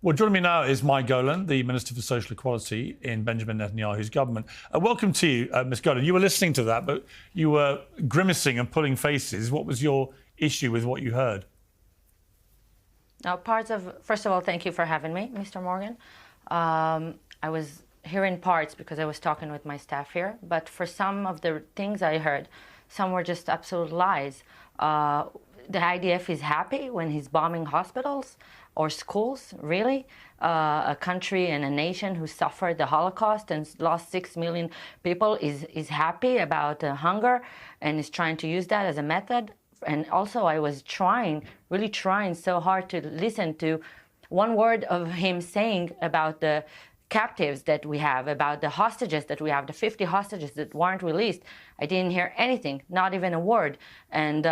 Well, joining me now is May Golan, the Minister for Social Equality in Benjamin Netanyahu's government. Welcome to you, Ms. Golan. You were listening to that, but you were grimacing and pulling faces. What was your issue with what you heard? Now, first of all, thank you for having me, Mr. Morgan. I was hearing parts because I was talking with my staff here, but for some of the things I heard, some were just absolute lies. The IDF is happy when he's bombing hospitals or schools, really? A country and a nation who suffered the Holocaust and lost 6 million people is happy about hunger and is trying to use that as a method. And also I was really trying so hard to listen to one word of him saying about the captives that we have, about the hostages that we have, the 50 hostages that weren't released. I didn't hear anything, not even a word. And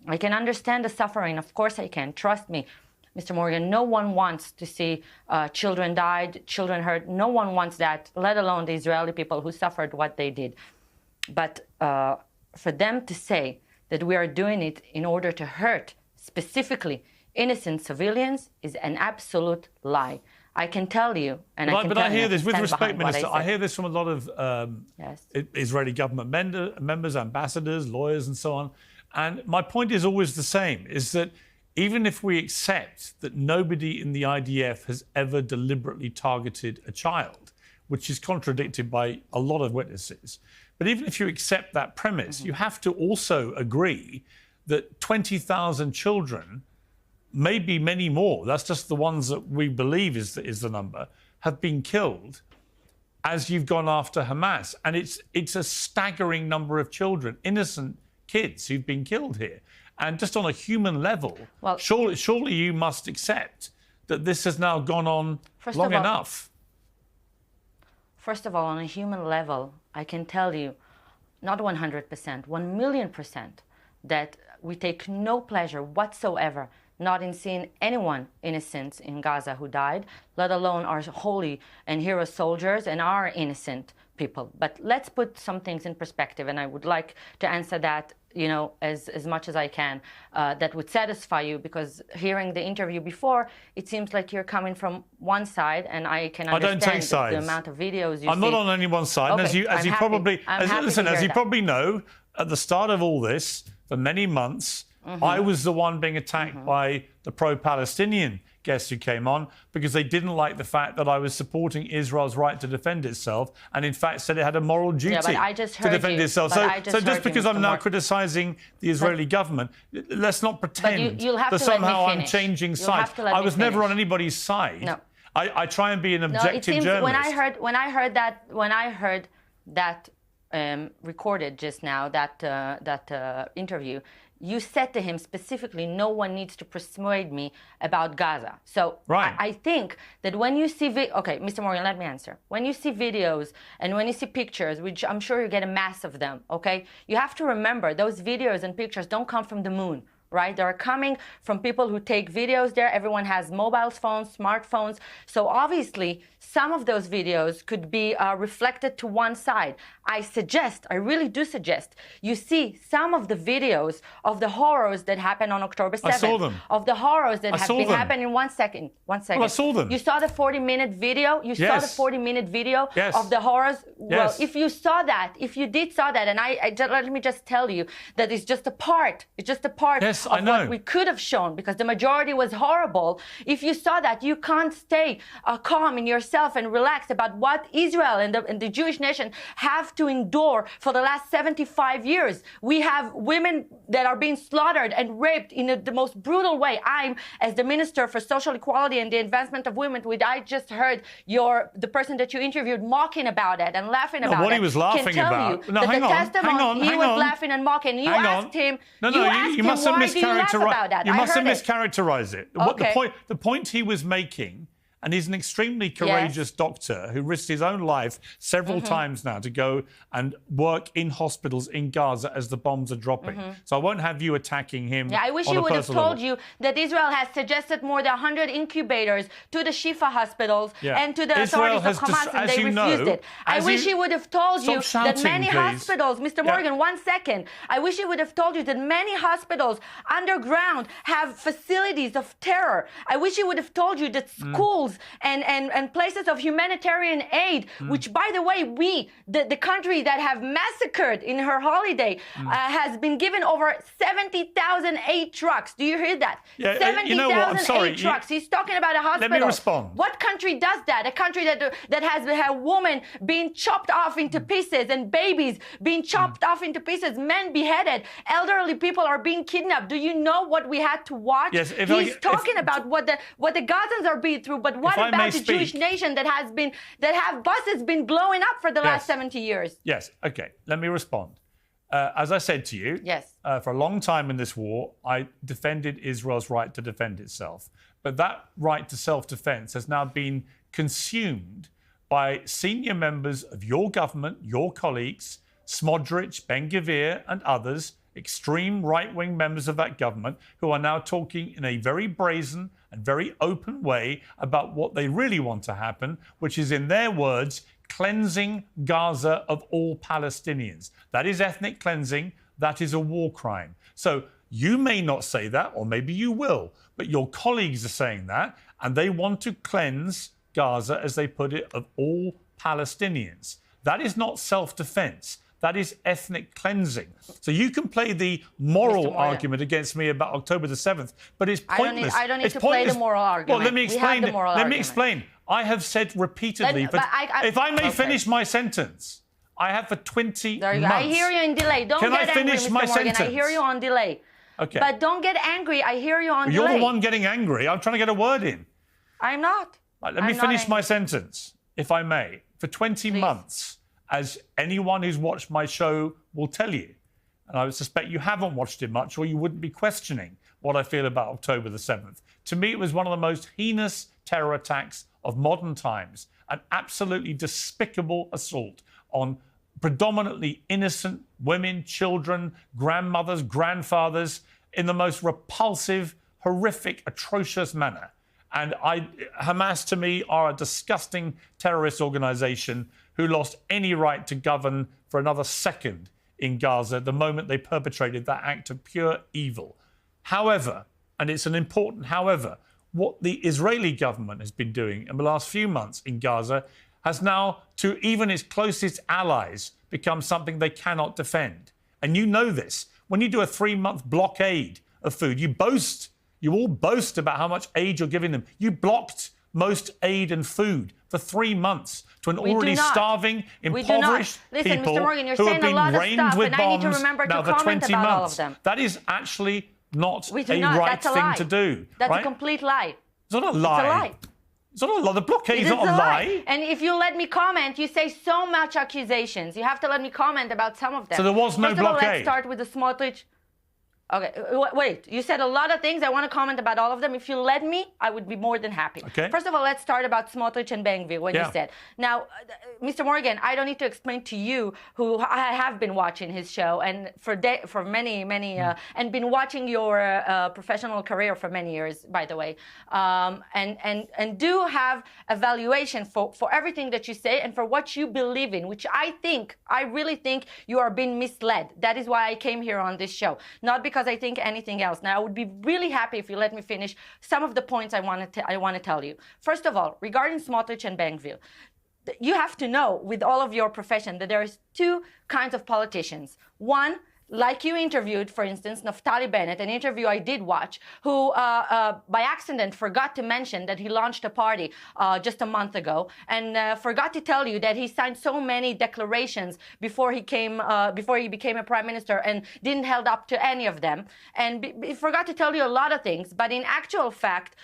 I can understand the suffering. Of course I can. Trust me, Mr. Morgan, no one wants to see children died, children hurt. No one wants that, let alone the Israeli people who suffered what they did. But for them to say that we are doing it in order to hurt specifically innocent civilians is an absolute lie. I can tell you, and but I hear this, with respect, Minister, I hear this from a lot of yes. Israeli government members, ambassadors, lawyers and so on. And my point is always the same, is that even if we accept that nobody in the IDF has ever deliberately targeted a child, which is contradicted by a lot of witnesses, but even if you accept that premise, you have to also agree that 20,000 children, maybe many more, that's just the ones that we believe is the number, have been killed as you've gone after Hamas. And it's a staggering number of children, innocent kids who've been killed here. And just on a human level, well, surely you must accept that this has now gone on long enough. First of all, on a human level, I can tell you, not 100%, 1,000,000%, that we take no pleasure whatsoever not in seeing anyone innocent in Gaza who died, let alone our holy and hero soldiers and our innocent people. But let's put some things in perspective, and I would like to answer that, you know, as much as I can, that would satisfy you, because hearing the interview before, it seems like you're coming from one side, and I can understand I don't take sides. The amount of videos you I'm see. not on anyone's side. Okay, And as you probably know, at the start of all this, for many months, I was the one being attacked by the pro-Palestinian guests who came on because they didn't like the fact that I was supporting Israel's right to defend itself, and in fact said it had a moral duty to defend itself. So just because I'm now criticising the Israeli government, let's not pretend that somehow I'm changing sides. I was never on anybody's side. No. I try and be an objective journalist. When I heard that recorded just now, that interview, you said to him specifically, no one needs to persuade me about Gaza. So right. I think that when you see, okay, Mr. Morgan, let me answer. When you see videos and when you see pictures, which I'm sure you get a mass of them, okay, you have to remember those videos and pictures don't come from the moon. Right? They're coming from people who take videos there. Everyone has mobile phones, smartphones. So obviously, some of those videos could be reflected to one side. I really do suggest, you see some of the videos of the horrors that happened on October 7th. I saw them. Of the horrors that have been happening. One second. Well, I saw them. You saw the 40-minute video? You saw the 40-minute video of the horrors? Well, if you saw that, if you did saw that, and let me just tell you that it's just a part. It's just a part. Yes. Of what we could have shown, because the majority was horrible. If you saw that, you can't stay calm in yourself and relaxed about what Israel and the Jewish nation have to endure for the last 75 years. We have women that are being slaughtered and raped in the most brutal way. I'm, as the Minister for Social Equality and the Advancement of Women, I just heard the person that you interviewed mocking about it and laughing about it. What he was laughing about. No, hang on. He was laughing and mocking. You asked him. You mustn't mischaracterize it. You mustn't mischaracterize it. Okay. The point he was making, And he's an extremely courageous doctor who risked his own life several times now to go and work in hospitals in Gaza as the bombs are dropping. So I won't have you attacking him. Yeah, I wish he would have told you that Israel has suggested more than 100 incubators to the Shifa hospitals and to the authorities of Hamas, and they refused it. I wish he would have told you that many hospitals, Mr. Morgan, 1 second. I wish he would have told you that many hospitals underground have facilities of terror. I wish he would have told you that schools and places of humanitarian aid, which, by the way, the country that have massacred in her holiday, has been given over 70,000 aid trucks. Do you hear that? Yeah, 70,000 aid trucks. He's talking about a hospital. Let me respond. What country does that? A country that has a woman being chopped off into pieces and babies being chopped off into pieces, men beheaded, elderly people are being kidnapped. Do you know what we had to watch? Yes, He's talking about what the Gazans are being through, but what about the Jewish nation that have buses been blowing up for the last 70 years? Yes, okay. Let me respond. As I said to you, for a long time in this war, I defended Israel's right to defend itself. But that right to self-defense has now been consumed by senior members of your government, your colleagues, Smodrich, Ben-Gvir and others, extreme right-wing members of that government, who are now talking in a very brazen and very open way about what they really want to happen, which is, in their words, cleansing Gaza of all Palestinians. That is ethnic cleansing. That is a war crime. So you may not say that, or maybe you will, but your colleagues are saying that, and they want to cleanse Gaza, as they put it, of all Palestinians. That is not self-defense. That is ethnic cleansing. So you can play the moral argument against me about October the 7th, but it's pointless. I don't need to play the moral argument. Well, let me explain. Let me explain. I have said repeatedly, if I may finish my sentence, I have for 20 months. I hear you in delay. Don't get angry, Mr. Morgan. I hear you on delay. Okay. But don't get angry. I hear you on delay. You're the one getting angry. I'm trying to get a word in. I'm not. Right, let me finish my sentence, if I may. For 20 months, as anyone who's watched my show will tell you, and I would suspect you haven't watched it much, or you wouldn't be questioning what I feel about October the 7th. To me, it was one of the most heinous terror attacks of modern times, an absolutely despicable assault on predominantly innocent women, children, grandmothers, grandfathers, in the most repulsive, horrific, atrocious manner. And Hamas, to me, are a disgusting terrorist organization who lost any right to govern for another second in Gaza the moment they perpetrated that act of pure evil. However, and it's an important however, what the Israeli government has been doing in the last few months in Gaza has now, to even its closest allies, become something they cannot defend. And you know this. When you do a 3-month blockade of food, you all boast about how much aid you're giving them. You blocked most aid and food for 3 months to an already starving, impoverished people Mr. Morgan, you're who saying have been rained with bombs I need to remember now to for comment 20 about months. all of them. That is actually not a not. right thing to do. That's right? a complete lie. It's not a lie. It's a lie. It's not a lie. The blockade is not a lie. And if you let me comment, you say so much accusations. You have to let me comment about some of them. So there was no blockade. First of all, let's start with the Smotrich. Okay, wait. You said a lot of things. I want to comment about all of them. If you let me, I would be more than happy. Okay. First of all, let's start about Smotrich and Ben-Gvir, what you said. Now, Mr. Morgan, I don't need to explain to you, who I have been watching his show and for many, and been watching your professional career for many years, by the way, and do have evaluation for everything that you say and for what you believe in, which I really think you are being misled. That is why I came here on this show, not because I think anything else. Now, I would be really happy if you let me finish some of the points I want to tell you. First of all, regarding Smotrich and Ben-Gvir, you have to know, with all of your profession, that there is two kinds of politicians. One, like you interviewed, for instance, Naftali Bennett, an interview I did watch, who by accident forgot to mention that he launched a party just a month ago, and forgot to tell you that he signed so many declarations before he became a prime minister and didn't held up to any of them, and he forgot to tell you a lot of things, but in actual fact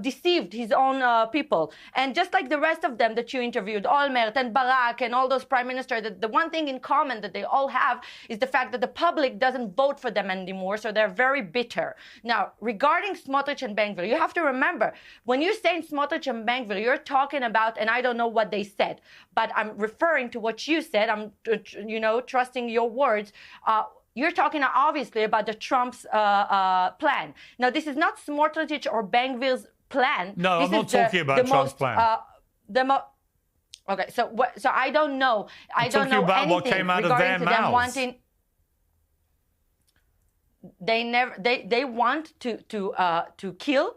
deceived his own people. And just like the rest of them that you interviewed, Olmert and Barak and all those prime ministers, the one thing in common that they all have is the fact that the public public doesn't vote for them anymore, so they're very bitter. Now, regarding Smotrich and Ben Gvir, you have to remember, when you say Smotrich and Ben Gvir, you're talking about, and I don't know what they said, but I'm referring to what you said. I'm, trusting your words. You're talking obviously about the Trump's plan. Now, this is not Smotrich or Ben Gvir's plan. No, this I'm not talking about Trump's plan. Okay, so I don't know. I don't know about anything what came out of regarding their to them mouths. wanting. They want to kill.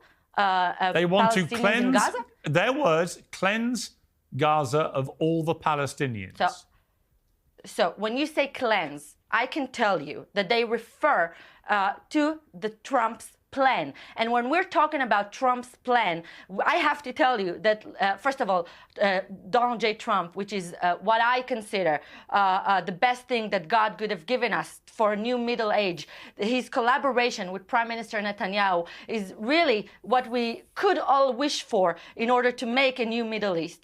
They want to Palestinians cleanse. in Gaza? Their words: cleanse Gaza of all the Palestinians. So when you say cleanse, I can tell you that they refer to the Trump's plan. And when we're talking about Trump's plan, I have to tell you that, first of all, Donald J. Trump, which is what I consider the best thing that God could have given us for a new middle age, his collaboration with Prime Minister Netanyahu is really what we could all wish for in order to make a new Middle East.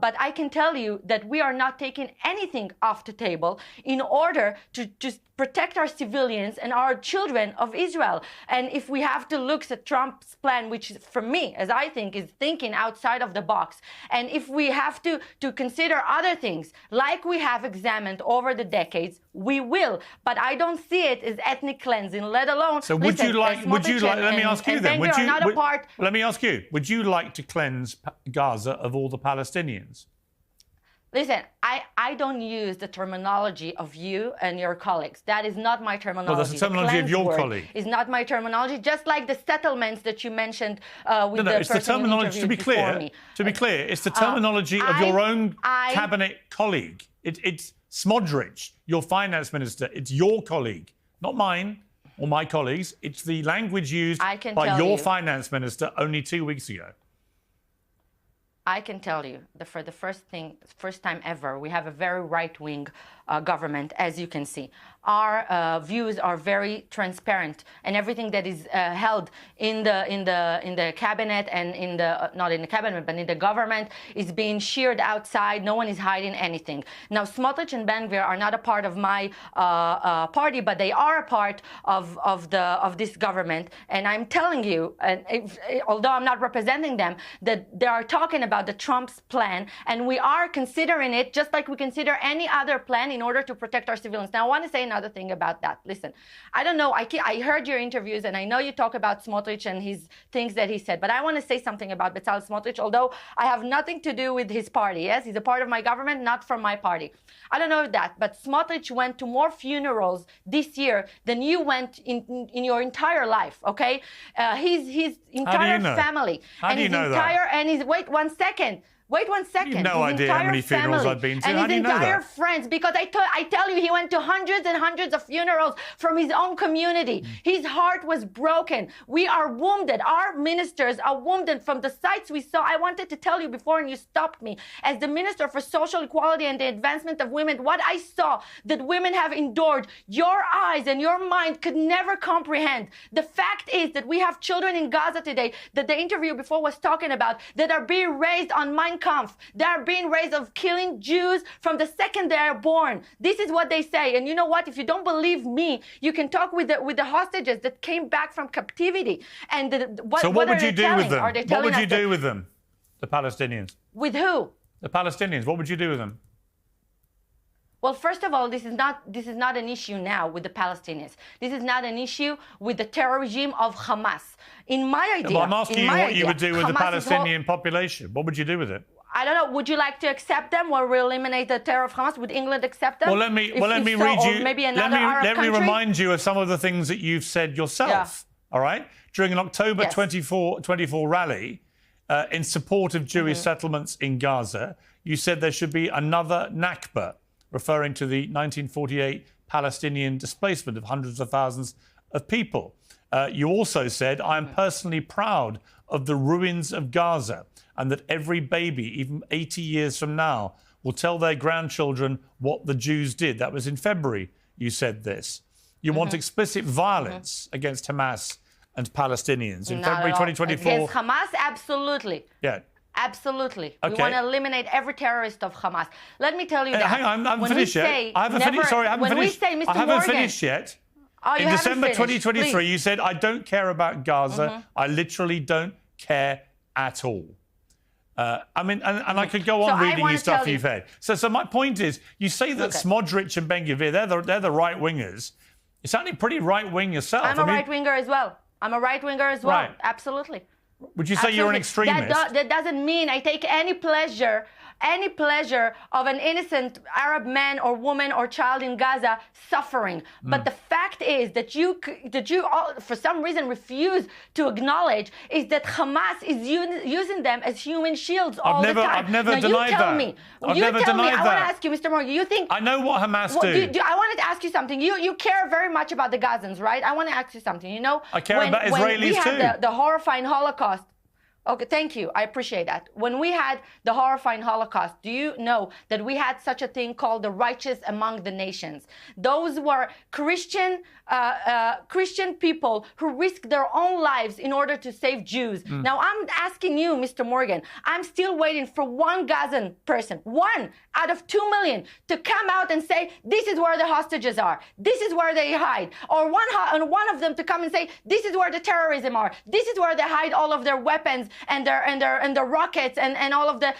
But I can tell you that we are not taking anything off the table in order to just protect our civilians and our children of Israel. And if we have to look at Trump's plan, which for me, as I think, is thinking outside of the box, and if we have to consider other things, like we have examined over the decades, we will. But I don't see it as ethnic cleansing, let alone... So would you like, let me ask you then, let me ask you, would you like to cleanse Gaza of all the Palestinians? Listen, I don't use the terminology of you and your colleagues. That is not my terminology. Well, that's the terminology of your colleague. Is not my terminology, just like the settlements that you mentioned with the it's the terminology, to be clear, it's the terminology of your own cabinet colleague. It's Smodrich, your finance minister. It's your colleague, not mine or my colleagues. It's the language used by your finance minister only 2 weeks ago. I can tell you that for the first time ever, we have a very right-wing government, as you can see. Our views are very transparent, and everything that is held in the cabinet and in the not in the cabinet but in the government is being shared outside. No one is hiding anything. Now, Smotrich and Ben Gvir are not a part of my party, but they are a part of this government. And I'm telling you, and although I'm not representing them, that they are talking about the Trump's plan, and we are considering it just like we consider any other plan in order to protect our civilians. Now, I want to say another thing about that. Listen, I don't know. I heard your interviews, and I know you talk about Smotrich and his things that he said, but I want to say something about Bezalel Smotrich, although I have nothing to do with his party. Yes, he's a part of my government, not from my party. I don't know that, but Smotrich went to more funerals this year than you went in your entire life, okay? His entire family. How do you know that? And his, wait one second. Wait one second. You have no idea how many funerals I've been to. And how do you know that? his entire friends, because I tell you, he went to hundreds and hundreds of funerals from his own community. His heart was broken. We are wounded. Our ministers are wounded from the sights we saw. I wanted to tell you before, and you stopped me. As the Minister for Social Equality and the Advancement of Women, what I saw that women have endured, your eyes and your mind could never comprehend. The fact is that we have children in Gaza today that the interview before was talking about that are being raised on Kampf. They are being raised of killing Jews from the second they are born. This is what they say. And you know what? If you don't believe me, you can talk with the hostages that came back from captivity. And so what would you do with them? What would you do with them? The Palestinians. With who? The Palestinians. What would you do with them? Well, first of all, this is not an issue now with the Palestinians. This is not an issue with the terror regime of Hamas. In my idea, I'm asking you what you would do with the Palestinian population. What would you do with it? I don't know. Would you like to accept them, or we eliminate the terror of Hamas? Would England accept them? Well, let me read you. Maybe another Arab let me country? remind you of some of the things that you've said yourself. Yeah. All right, during an October 24 rally in support of Jewish settlements in Gaza, you said there should be another Nakba, referring to the 1948 Palestinian displacement of hundreds of thousands of people. You also said, I am personally proud of the ruins of Gaza, and that every baby, even 80 years from now, will tell their grandchildren what the Jews did. That was in February, you said this. You want explicit violence against Hamas and Palestinians. In February 2024... Against Hamas, absolutely. Yeah. Absolutely. Okay. We want to eliminate every terrorist of Hamas. Let me tell you that. Hang on, I haven't finished yet. I haven't finished. Sorry, I haven't finished. When we say, Mr. I haven't Morgan, finished yet. Oh, you in haven't December finished. 2023, Please. you said, I don't care about Gaza. I literally don't care at all. I mean, and I could go on reading you stuff you've had. So my point is, you say that Smodrich and Ben-Gvir, they're the right-wingers. You're sounding pretty right-wing yourself. I'm a right-winger as well. I'm a right-winger as well. Right. Absolutely. Would you say you're an extremist? That doesn't mean I take any pleasure of an innocent Arab man or woman or child in Gaza suffering. But the fact is that you all, for some reason, refuse to acknowledge is that Hamas is using them as human shields all the time. I've never denied that. I've never denied that. I want to ask you, Mr. Morgan, you think... I know what Hamas do. I wanted to ask you something. You care very much about the Gazans, right? I want to ask you something. You know, I care about Israelis when we had too. the horrifying Holocaust. Okay, thank you. I appreciate that. When we had the horrifying Holocaust, do you know that we had such a thing called the righteous among the nations? Those were Christian people who risked their own lives in order to save Jews. Now, I'm asking you, Mr. Morgan, I'm still waiting for one Gazan person, one out of 2 million, to come out and say, this is where the hostages are. This is where they hide. Or one of them to come and say, this is where the terrorism are. This is where they hide all of their weapons and their rockets and all of the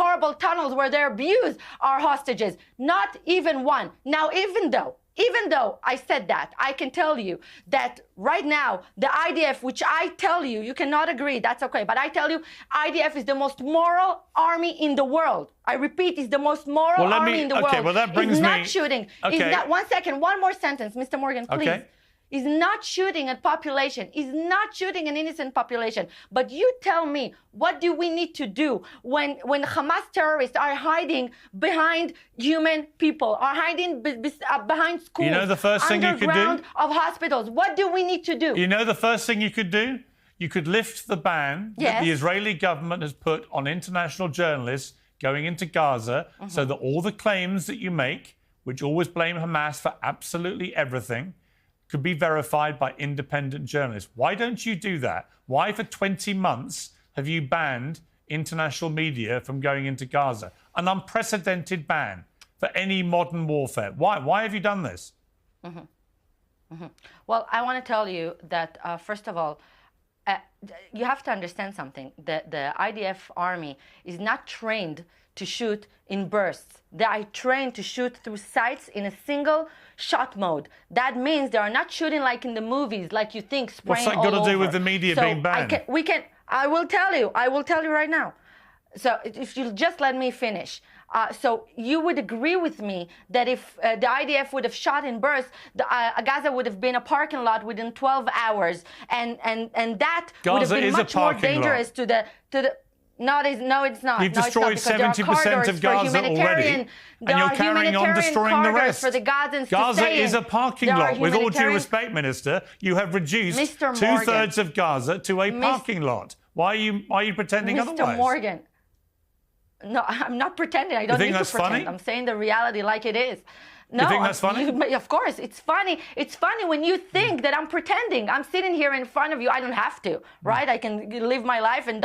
horrible tunnels where they abuse our hostages. Not even one. Now, even though I said that, I can tell you that right now, the IDF, which I tell you, you cannot agree, that's okay, but I tell you, IDF is the most moral army in the world. I repeat, is the most moral army in the world. Okay, well, that brings is me... not shooting. Okay. Is not, one second, one more sentence, Mr. Morgan, please. Okay. Is not shooting at population, is not shooting an innocent population. But you tell me, what do we need to do when Hamas terrorists are hiding behind human people, are hiding behind schools, you know the first thing you could do? Underground of hospitals? What do we need to do? You know the first thing you could do? You could lift the ban that the Israeli government has put on international journalists going into Gaza so that all the claims that you make, which always blame Hamas for absolutely everything, could be verified by independent journalists. Why don't you do that? Why for 20 months have you banned international media from going into Gaza? An unprecedented ban for any modern warfare. Why have you done this? Well, I want to tell you that, first of all, you have to understand something. The IDF army is not trained to shoot in bursts. They are trained to shoot through sights in a single shot mode. That means they are not shooting like in the movies, like you think, spraying all over. What's that got to do with the media being banned? I will tell you right now. So if you'll just let me finish. So you would agree with me that if the IDF would have shot in bursts, Gaza would have been a parking lot within 12 hours, and that would have been much more dangerous to the. No, it's not. You've destroyed 70% of Gaza already, and you're carrying on destroying the rest. For the Gazans Gaza is a parking lot. With all due respect, Minister, you have reduced two-thirds of Gaza to a parking lot. Why are you pretending otherwise? Mr. Morgan. No, I'm not pretending. I don't need to pretend. Funny? I'm saying the reality like it is. No, you think that's funny? Of course, it's funny. It's funny when you think that I'm pretending. I'm sitting here in front of you. I don't have to, right? I can live my life and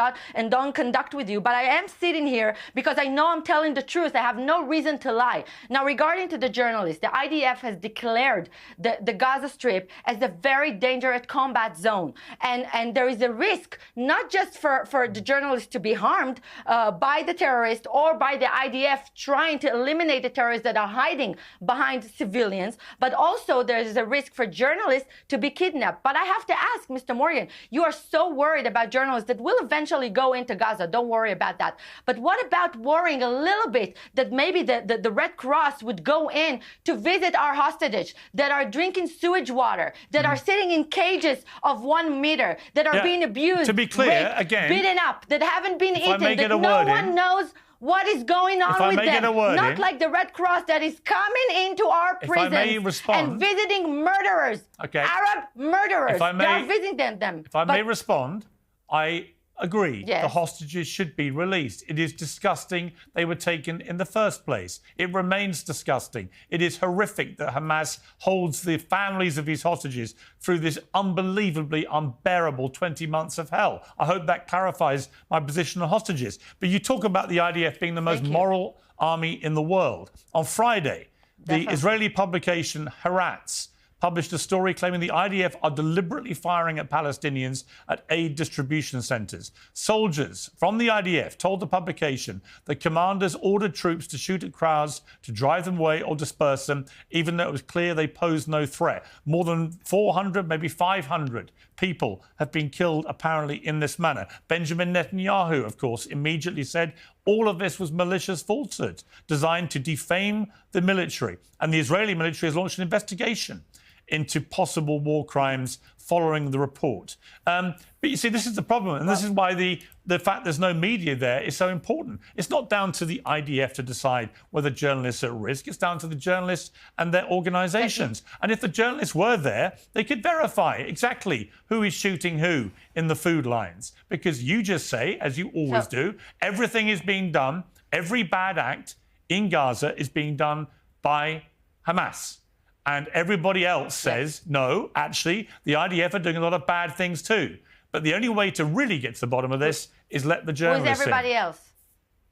don't conduct with you. But I am sitting here because I know I'm telling the truth. I have no reason to lie. Now, regarding to the journalists, the IDF has declared the Gaza Strip as a very dangerous combat zone. And there is a risk, not just for the journalists to be harmed by the terrorists or by the IDF trying to eliminate the terrorists that are hiding behind civilians, but also there's a risk for journalists to be kidnapped. But I have to ask, Mr. Morgan, you are so worried about journalists that will eventually go into Gaza. Don't worry about that. But what about worrying a little bit that maybe the Red Cross would go in to visit our hostages that are drinking sewage water, that are sitting in cages of 1 meter, that are being abused, to be clear, raped, again, beaten up, that haven't been eaten, that no one knows what is going on with them. Not like the Red Cross that is coming into our prisons and visiting murderers, Arab murderers. They are visiting them. If I may respond, I agree. Yes. The hostages should be released. It is disgusting they were taken in the first place. It remains disgusting. It is horrific that Hamas holds the families of these hostages through this unbelievably unbearable 20 months of hell. I hope that clarifies my position on hostages. But you talk about the IDF being the most moral army in the world. On Friday, the Israeli publication Haaretz published a story claiming the IDF are deliberately firing at Palestinians at aid distribution centres. Soldiers from the IDF told the publication that commanders ordered troops to shoot at crowds to drive them away or disperse them, even though it was clear they posed no threat. More than 400, maybe 500 people have been killed, apparently, in this manner. Benjamin Netanyahu, of course, immediately said all of this was malicious falsehood designed to defame the military. And the Israeli military has launched an investigation into possible war crimes following the report. But you see, this is the problem, and this is why the fact there's no media there is so important. It's not down to the IDF to decide whether journalists are at risk. It's down to the journalists and their organisations. And if the journalists were there, they could verify exactly who is shooting who in the food lines. Because you just say, as you always do, everything is being done, every bad act in Gaza is being done by Hamas. And everybody else says, no, actually, the IDF are doing a lot of bad things too. But the only way to really get to the bottom of this is let the journalists Who's everybody else?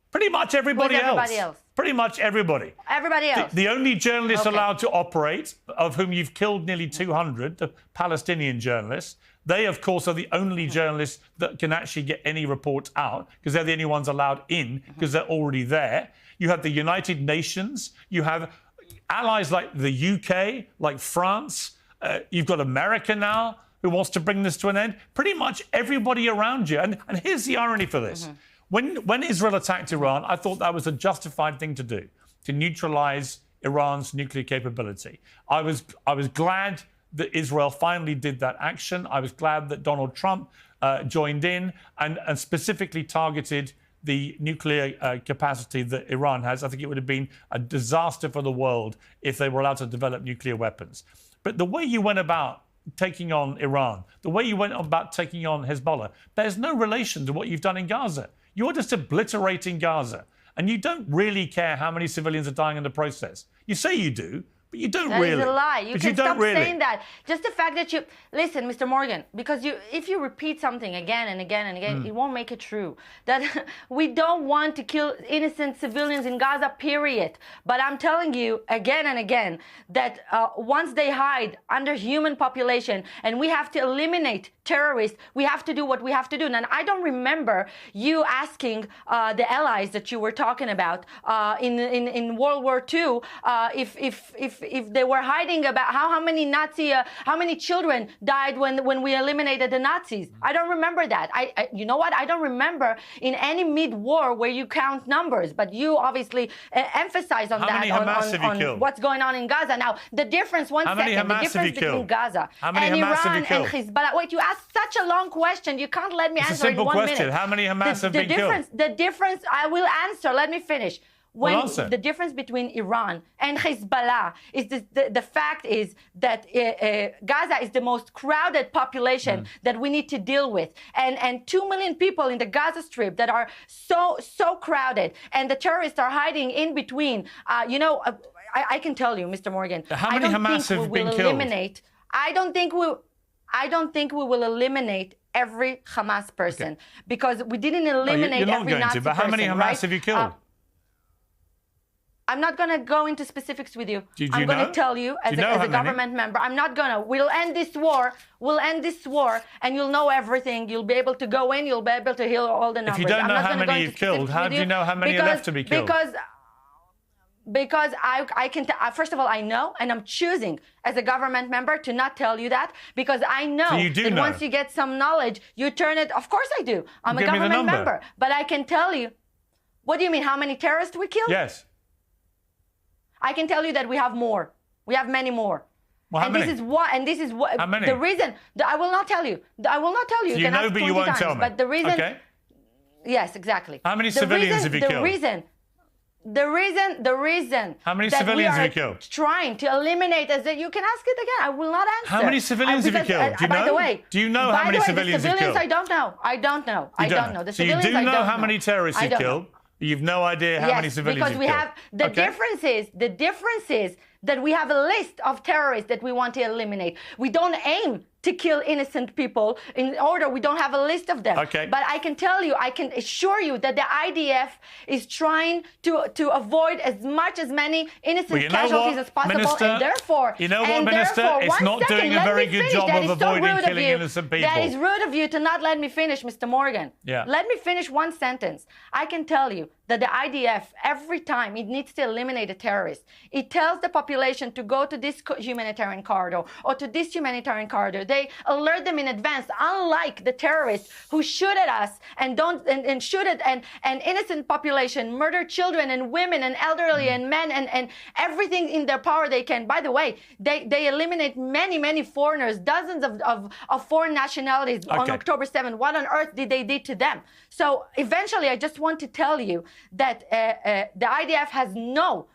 Pretty much everybody else. Pretty much everybody. Everybody else. The only journalists allowed to operate, of whom you've killed nearly 200, the Palestinian journalists, they, of course, are the only journalists that can actually get any reports out because they're the only ones allowed in because they're already there. You have the United Nations. You have allies like the UK, like France. You've got America now who wants to bring this to an end. Pretty much everybody around you. And here's the irony for this. When Israel attacked Iran, I thought that was a justified thing to do, to neutralise Iran's nuclear capability. I was glad that Israel finally did that action. I was glad that Donald Trump joined in and specifically targeted the nuclear capacity that Iran has. I think it would have been a disaster for the world if they were allowed to develop nuclear weapons. But the way you went about taking on Iran, the way you went about taking on Hezbollah, bears no relation to what you've done in Gaza. You're just obliterating Gaza, and you don't really care how many civilians are dying in the process. You say you do, but you don't really. That is a lie. You can stop really. saying that. Just the fact that you... Listen, Mr. Morgan, because if you repeat something again and again and again, it won't make it true. That we don't want to kill innocent civilians in Gaza, period. But I'm telling you again and again that once they hide under human population and we have to eliminate terrorists, we have to do what we have to do. And I don't remember you asking the allies that you were talking about in World War II if they were hiding about how many children died when we eliminated the Nazis. I don't remember that. You know what? I don't remember in any mid-war where you count numbers, but you obviously emphasize on on what's going on in Gaza. Now, the difference, the difference between Gaza and Iran and Hezbollah. Wait, you asked such a long question. You can't let me answer in 1 minute. How many Hamas have been killed? The difference, I will answer. Let me finish. The difference between Iran and Hezbollah is the fact is that Gaza is the most crowded population that we need to deal with, and 2 million people in the Gaza Strip that are so crowded, and the terrorists are hiding in between. I can tell you, Mr. Morgan. How many Hamas have been killed? I don't think we will eliminate every Hamas person because we didn't eliminate every Nazi person. But how many Hamas have you killed? I'm not going to go into specifics with you. I'm going to tell you as a government member. I'm not going to. We'll end this war. And you'll know everything. You'll be able to go in. You'll be able to hear all the numbers. If you don't know how many you've killed, how do you know how many are left to be killed? Because I can first of all, I know, and I'm choosing as a government member to not tell you that because I know that once you get some knowledge, you turn it. Of course I do. I'm a government member. But I can tell you. What do you mean? How many terrorists we killed? Yes. I can tell you that we have more. We have many more. Well, how many? This is what how many? The reason. I will not tell you. I will not tell you. So you know, but you won't tell me. But the reason. Okay. Yes, exactly. How many civilians have you killed? The reason How many that civilians we are have you killed? trying to eliminate is that you can ask it again. I will not answer. How many civilians have you killed? Do you By know? the way, Do you know how many civilians you've killed? I don't know. I don't know. I don't know. The So you civilians, do I know don't how many terrorists you've killed? You've no idea how many civilians because you've we killed? have the difference is that we have a list of terrorists that we want to eliminate. We don't aim to kill innocent people in order. We don't have a list of them. Okay. But I can tell you, I can assure you that the IDF is trying to avoid as many innocent casualties as possible. Minister, and therefore, you know what, Minister? It's not doing a very good job of avoiding killing innocent people. That is rude of you to not let me finish, Mr. Morgan. Yeah. Let me finish one sentence. I can tell you that the IDF, every time it needs to eliminate a terrorist, it tells the population to go to this humanitarian corridor or to this humanitarian corridor. They alert them in advance, unlike the terrorists who shoot at us and shoot at an innocent population, murder children and women and elderly and men and everything in their power they can. By the way, they eliminate many foreigners, dozens of foreign nationalities on October 7th. What on earth did they do to them? So eventually, I just want to tell you that the IDF has no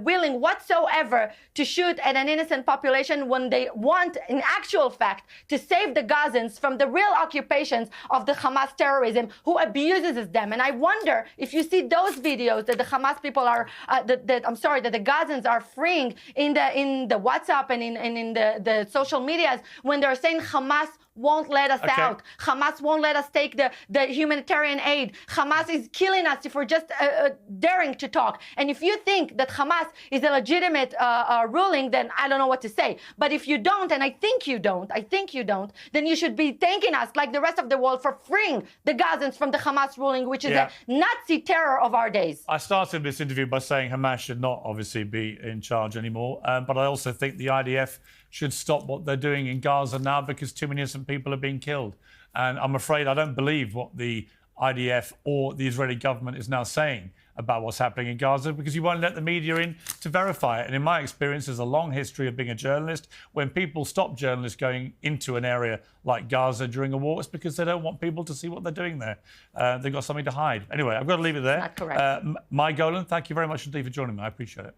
willing whatsoever to shoot at an innocent population when they want, in actual fact, to save the Gazans from the real occupations of the Hamas terrorism who abuses them. And I wonder if you see those videos that the Hamas people are, that the Gazans are freeing in the WhatsApp and in the social medias when they're saying Hamas won't let us out. Hamas won't let us take the humanitarian aid. Hamas is killing us if we're just daring to talk. And if you think that Hamas is a legitimate ruling, then I don't know what to say. But if you don't, and I think you don't, then you should be thanking us, like the rest of the world, for freeing the Gazans from the Hamas ruling, which is a Nazi terror of our days. I started this interview by saying Hamas should not obviously be in charge anymore. But I also think the IDF should stop what they're doing in Gaza now because too many innocent people are being killed. And I'm afraid I don't believe what the IDF or the Israeli government is now saying about what's happening in Gaza because you won't let the media in to verify it. And in my experience, there's a long history of being a journalist. When people stop journalists going into an area like Gaza during a war, it's because they don't want people to see what they're doing there. They've got something to hide. Anyway, I've got to leave it there. That's correct. May Golan, thank you very much indeed for joining me. I appreciate it.